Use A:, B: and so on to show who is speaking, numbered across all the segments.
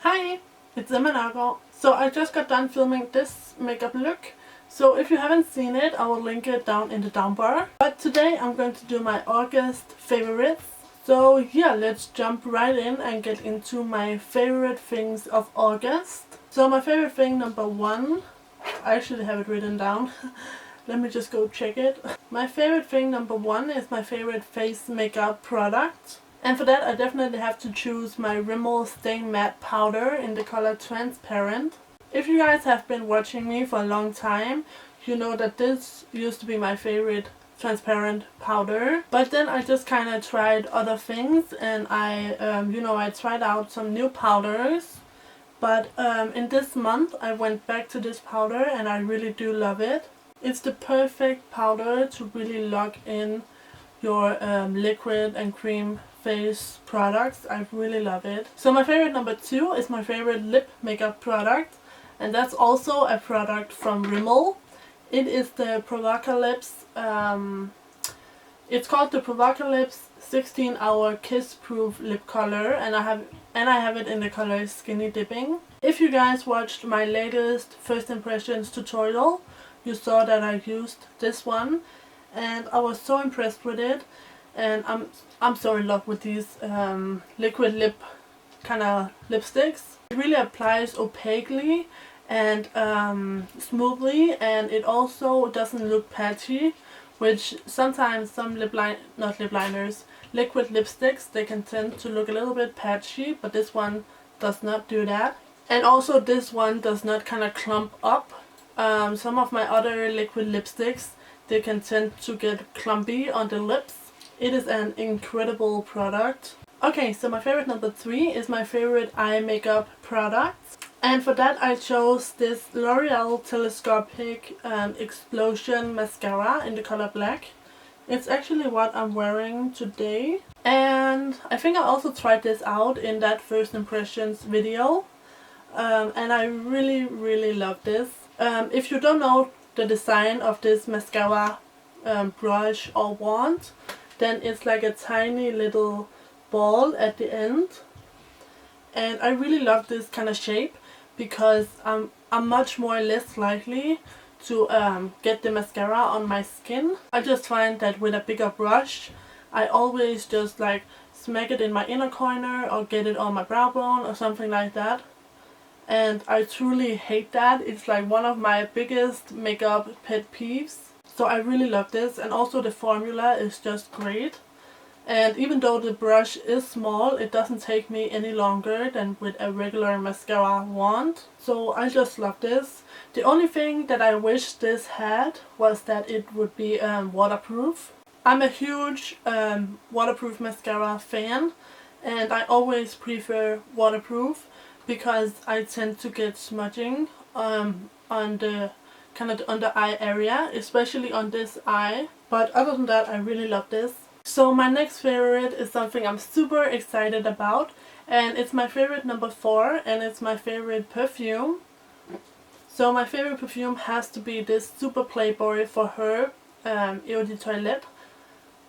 A: Hi, it's Nørgaard. So I just got done filming this makeup look. So if you haven't seen it, I will link it down in the down bar. But today I'm going to do my August favorites. So yeah, let's jump right in and get into my favorite things of August. So my favorite thing number one, I actually have it written down. Let me just go check it. My favorite thing number one is my favorite face makeup product. And for that I definitely have to choose my Rimmel Stay Matte Powder in the color Transparent. If you guys have been watching me for a long time, you know that this used to be my favorite transparent powder. But then I just kind of tried other things and I tried out some new powders. But in this month I went back to this powder and I really do love it. It's the perfect powder to really lock in your liquid and cream face products. I really love it. So my favorite number two is my favorite lip makeup product, and that's also a product from Rimmel. It is the Provocalips. It's called the Provocalips 16-hour Kiss Proof Lip Color, and I have it in the color Skinny Dipping. If you guys watched my latest first impressions tutorial, you saw that I used this one, and I was so impressed with it. And I'm so in love with these liquid lip kind of lipsticks. It really applies opaquely and smoothly, and it also doesn't look patchy, which sometimes some liquid lipsticks, they can tend to look a little bit patchy, but this one does not do that. And also this one does not kind of clump up. Some of my other liquid lipsticks, they can tend to get clumpy on the lips. It is an incredible product. Okay, so my favorite number three is my favorite eye makeup product. And for that I chose this L'Oreal Telescopic Explosion Mascara in the color black. It's actually what I'm wearing today. And I think I also tried this out in that first impressions video. And I really love this. If you don't know the design of this mascara brush or wand, then it's like a tiny little ball at the end. And I really love this kind of shape because I'm much more less likely to get the mascara on my skin. I just find that with a bigger brush, I always just like smack it in my inner corner or get it on my brow bone or something like that. And I truly hate that. It's like one of my biggest makeup pet peeves. So I really love this, and also the formula is just great. And even though the brush is small, it doesn't take me any longer than with a regular mascara wand. So I just love this. The only thing that I wish this had was that it would be waterproof. I'm a huge waterproof mascara fan, and I always prefer waterproof because I tend to get smudging on the kind of the under eye area, especially on this eye. But other than that, I really love this. So my next favorite is something I'm super excited about, and it's my favorite number four, and it's my favorite perfume. So my favorite perfume has to be this Super Playboy for Her Eau de Toilette.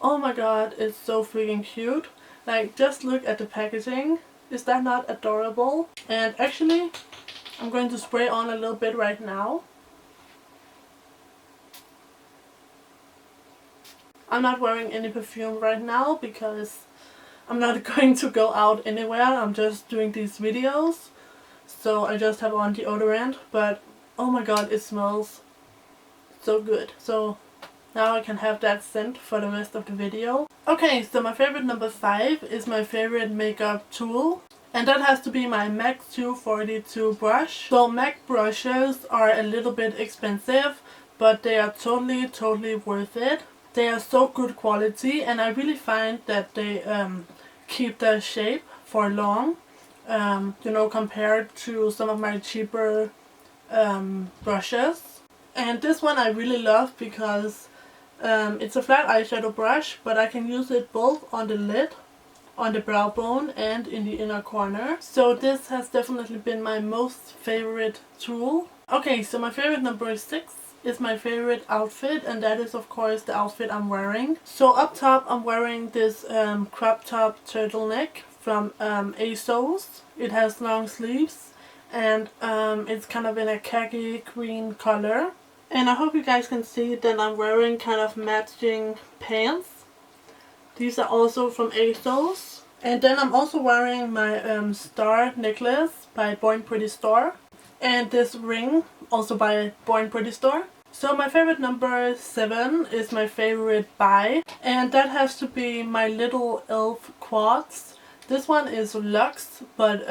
A: Oh my god, it's so freaking cute. Like, just look at the packaging. Is that not adorable? And actually, I'm going to spray on a little bit right now. I'm not wearing any perfume right now because I'm not going to go out anywhere. I'm just doing these videos. So I just have on deodorant. But oh my god, it smells so good. So now I can have that scent for the rest of the video. Okay, so my favorite number five is my favorite makeup tool. And that has to be my MAC 242 brush. So MAC brushes are a little bit expensive, but they are totally worth it. They are so good quality, and I really find that they keep their shape for long. Compared to some of my cheaper brushes. And this one I really love because it's a flat eyeshadow brush, but I can use it both on the lid, on the brow bone, and in the inner corner. So this has definitely been my most favorite tool. Okay, so my favorite number six is my favorite outfit, and that is of course the outfit I'm wearing. So up top I'm wearing this crop top turtleneck from Asos. It has long sleeves and it's kind of in a khaki green color. And I hope you guys can see that I'm wearing kind of matching pants. These are also from Asos. And then I'm also wearing my star necklace by BornPrettyStore. And this ring also by BornPrettyStore. So my favorite number 7 is my favorite buy. And that has to be my little elf quads. This one is luxe, but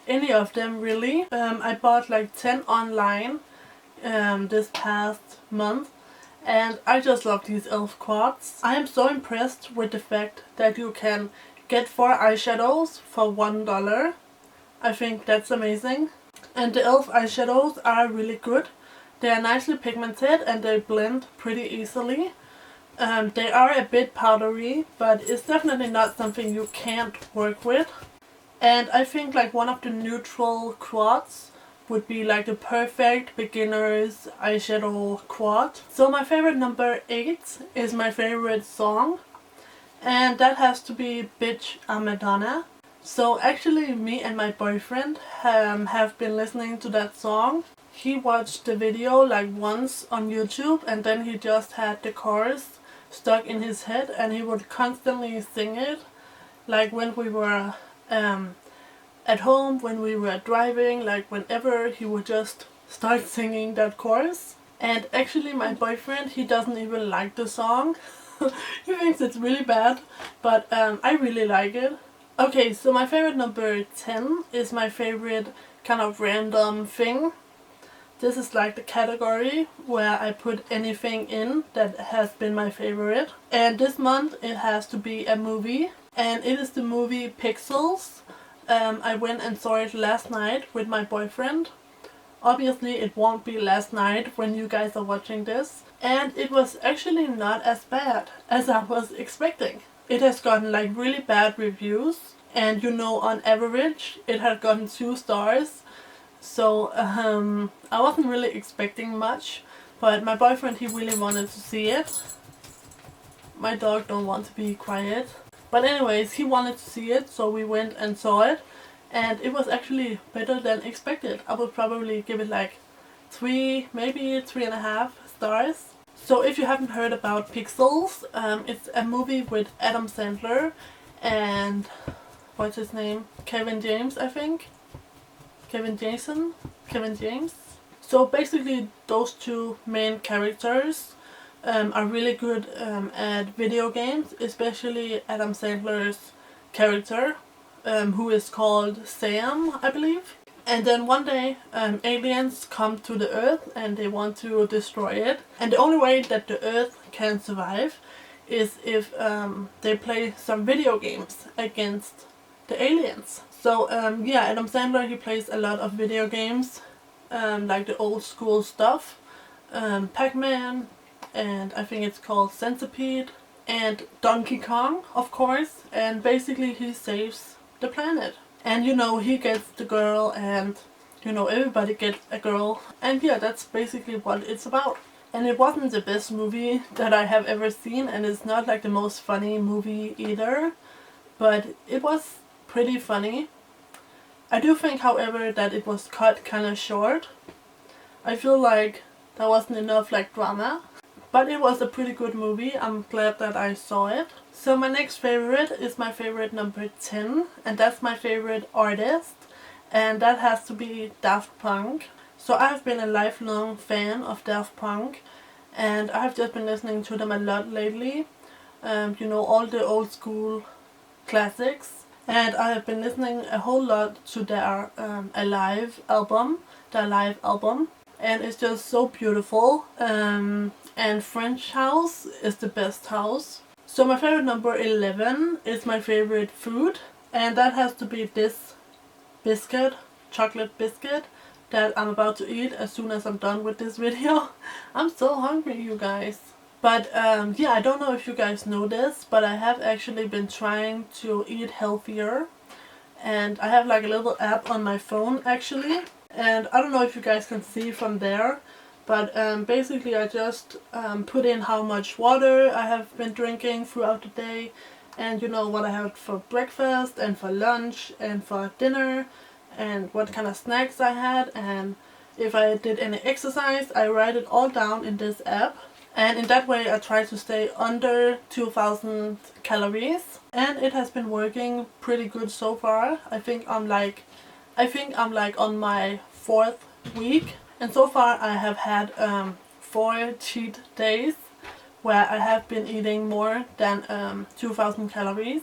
A: any of them really. I bought like 10 online this past month. And I just love these elf quads. I am so impressed with the fact that you can get 4 eyeshadows for $1. I think that's amazing. And the elf eyeshadows are really good. They are nicely pigmented and they blend pretty easily. They are a bit powdery, but it's definitely not something you can't work with. And I think like one of the neutral quads would be like the perfect beginner's eyeshadow quad. So my favorite number 8 is my favorite song. And that has to be Bitch I'm Madonna. So actually me and my boyfriend have been listening to that song. He watched the video like once on YouTube and then he just had the chorus stuck in his head and he would constantly sing it. Like when we were at home, when we were driving, like whenever, he would just start singing that chorus. And actually my boyfriend, he doesn't even like the song. He thinks it's really bad, but I really like it. Okay, so my favorite number 10 is my favorite kind of random thing. This is like the category where I put anything in that has been my favorite. And this month it has to be a movie. And it is the movie Pixels. I went and saw it last night with my boyfriend. Obviously it won't be last night when you guys are watching this. And it was actually not as bad as I was expecting. It has gotten like really bad reviews. And you know, on average it had gotten 2 stars. So I wasn't really expecting much. But my boyfriend, he really wanted to see it. My dog don't want to be quiet. But anyways, he wanted to see it, so we went and saw it. And it was actually better than expected. I would probably give it like 3, maybe 3.5 stars. So if you haven't heard about Pixels, it's a movie with Adam Sandler and what's his name? Kevin James, I think. Kevin James. So basically those 2 main characters are really good at video games, especially Adam Sandler's character, who is called Sam, I believe. And then one day aliens come to the Earth and they want to destroy it. And the only way that the Earth can survive is if they play some video games against the aliens. So yeah, Adam Sandler, he plays a lot of video games, like the old school stuff, Pac-Man, and I think it's called Centipede, and Donkey Kong, of course. And basically he saves the planet. And you know, he gets the girl, and you know, everybody gets a girl. And yeah, that's basically what it's about. And it wasn't the best movie that I have ever seen, and it's not like the most funny movie either, but it was pretty funny. I do think, however, that it was cut kind of short. I feel like there wasn't enough like drama. But it was a pretty good movie. I'm glad that I saw it. So my next favorite is my favorite number 10. And that's my favorite artist. And that has to be Daft Punk. So I've been a lifelong fan of Daft Punk. And I've just been listening to them a lot lately. You know, all the old school classics. And I have been listening a whole lot to their live album. And it's just so beautiful. And French house is the best house. So my favorite number 11 is my favorite food. And that has to be this biscuit, chocolate biscuit, that I'm about to eat as soon as I'm done with this video. I'm so hungry, you guys. But yeah, I don't know if you guys know this, but I have actually been trying to eat healthier. And I have like a little app on my phone actually. And I don't know if you guys can see from there. But basically I just put in how much water I have been drinking throughout the day. and you know what I had for breakfast and for lunch and for dinner and what kind of snacks I had, and if I did any exercise, I write it all down in this app. And in that way I try to stay under 2000 calories, and it has been working pretty good so far. I think I'm like on my 4th week, and so far I have had 4 cheat days where I have been eating more than 2000 calories,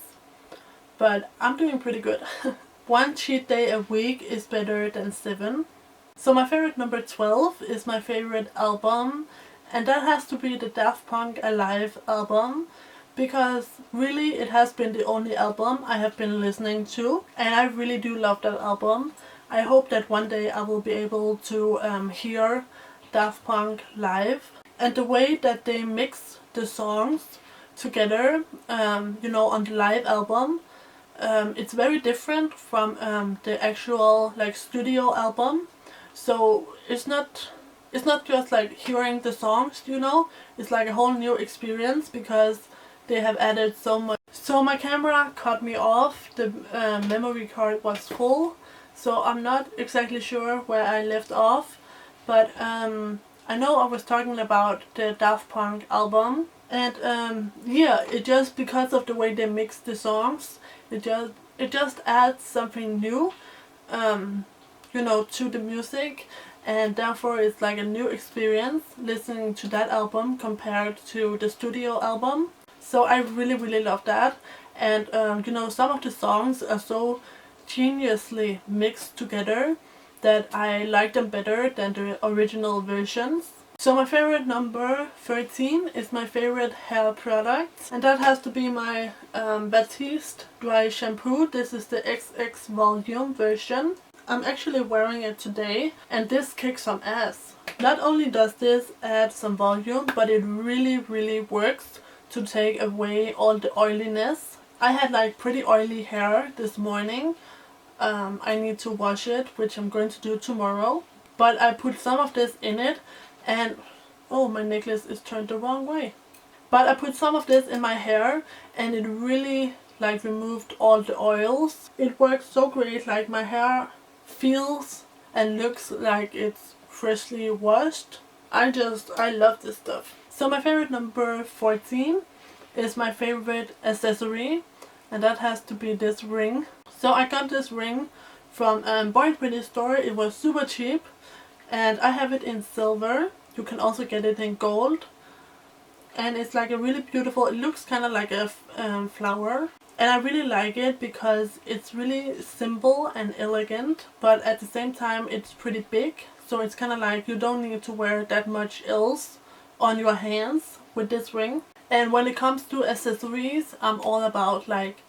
A: but I'm doing pretty good. 1 cheat day a week is better than 7. So my favorite number 12 is my favorite album, and that has to be the Daft Punk Alive album, because really it has been the only album I have been listening to, and I really do love that album. I hope that one day I will be able to hear Daft Punk live. And the way that they mix the songs together, you know, on the live album, it's very different from the actual like studio album. So it's not just like hearing the songs, you know, it's like a whole new experience because they have added so much. So my camera cut me off, the memory card was full, so I'm not exactly sure where I left off, but I know I was talking about the Daft Punk album, and yeah, it just, because of the way they mix the songs, it just adds something new, you know, to the music, and therefore it's like a new experience listening to that album compared to the studio album. So I really love that, and you know, some of the songs are so geniusly mixed together that I like them better than the original versions. So my favorite number 13 is my favorite hair product, and that has to be my Batiste dry shampoo. This is the XX volume version. I'm actually wearing it today, and this kicks some ass. Not only does this add some volume, but it really works to take away all the oiliness. I had like pretty oily hair this morning. I need to wash it, which I'm going to do tomorrow. But I put some of this in it, and oh, my necklace is turned the wrong way. But I put some of this in my hair, and it really like removed all the oils. It works so great. Like, my hair feels and looks like it's freshly washed. I love this stuff. So my favorite number 14 is my favorite accessory, and that has to be this ring. So I got this ring from BornPrettyStore. It was super cheap, and I have it in silver. You can also get it in gold, and it's like a really beautiful, it looks kind of like a flower, and I really like it because it's really simple and elegant, but at the same time it's pretty big, so it's kind of like you don't need to wear that much else on your hands with this ring. And when it comes to accessories, I'm all about like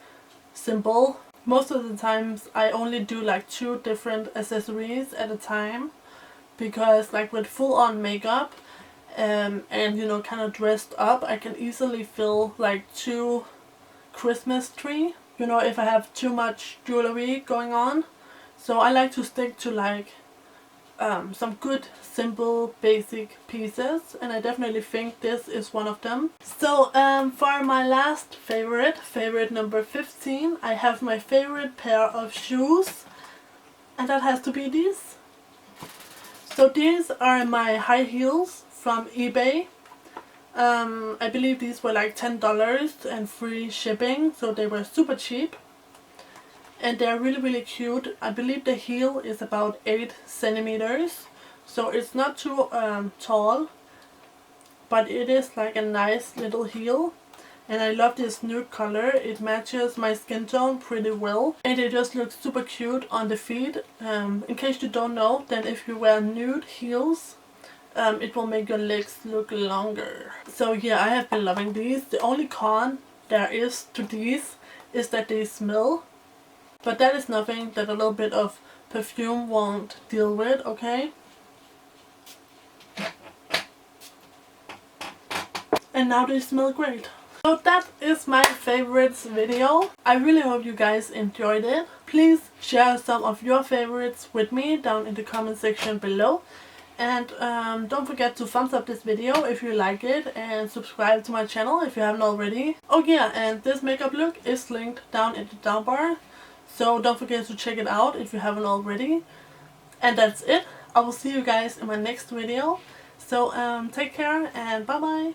A: simple. Most of the times I only do like 2 different accessories at a time, because like with full on makeup and you know, kind of dressed up, I can easily fill like 2 Christmas tree, you know, if I have too much jewelry going on. So I like to stick to like some good simple basic pieces, and I definitely think this is one of them. So for my last favorite number 15, I have my favorite pair of shoes, and that has to be these. So these are my high heels from eBay. I believe these were like $10 and free shipping, so they were super cheap. And they're really cute. I believe the heel is about 8 centimeters, so it's not too tall, but it is like a nice little heel. And I love this nude color. It matches my skin tone pretty well, and it just looks super cute on the feet. In case you don't know, then if you wear nude heels, it will make your legs look longer. So yeah, I have been loving these. The only con there is to these is that they smell, but that is nothing that a little bit of perfume won't deal with, okay? And now they smell great. So that is my favorites video. I really hope you guys enjoyed it. Please share some of your favorites with me down in the comment section below. And don't forget to thumbs up this video if you like it, and subscribe to my channel if you haven't already. Oh yeah, and this makeup look is linked down in the down bar, so don't forget to check it out if you haven't already. And that's it. I will see you guys in my next video. So take care and bye bye.